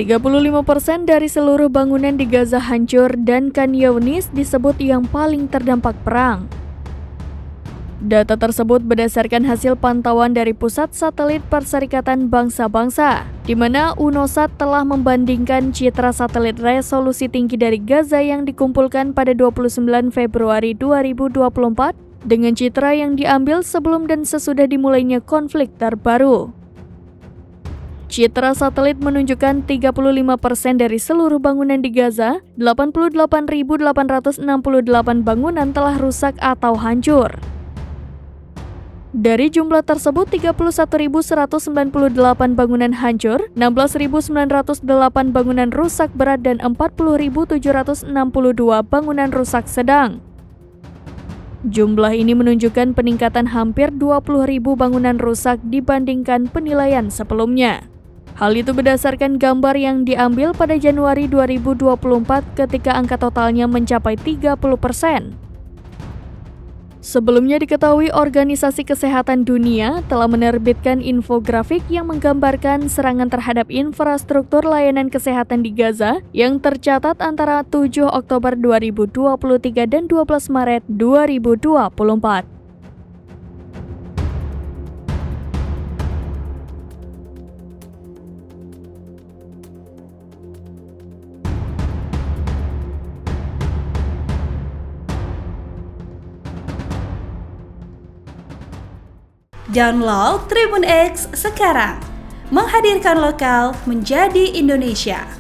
35% dari seluruh bangunan di Gaza hancur dan Khan Younis disebut yang paling terdampak perang. Data tersebut berdasarkan hasil pantauan dari Pusat Satelit Perserikatan Bangsa-Bangsa, di mana UNOSAT telah membandingkan citra satelit resolusi tinggi dari Gaza yang dikumpulkan pada 29 Februari 2024 dengan citra yang diambil sebelum dan sesudah dimulainya konflik terbaru. Citra satelit menunjukkan 35% dari seluruh bangunan di Gaza, 88.868 bangunan telah rusak atau hancur. Dari jumlah tersebut, 31.198 bangunan hancur, 16.908 bangunan rusak berat, dan 40.762 bangunan rusak sedang. Jumlah ini menunjukkan peningkatan hampir 20.000 bangunan rusak dibandingkan penilaian sebelumnya. Hal itu berdasarkan gambar yang diambil pada Januari 2024 ketika angka totalnya mencapai 30%. Sebelumnya diketahui Organisasi Kesehatan Dunia telah menerbitkan infografik yang menggambarkan serangan terhadap infrastruktur layanan kesehatan di Gaza yang tercatat antara 7 Oktober 2023 dan 12 Maret 2024. Download Tribun X sekarang, menghadirkan lokal menjadi Indonesia.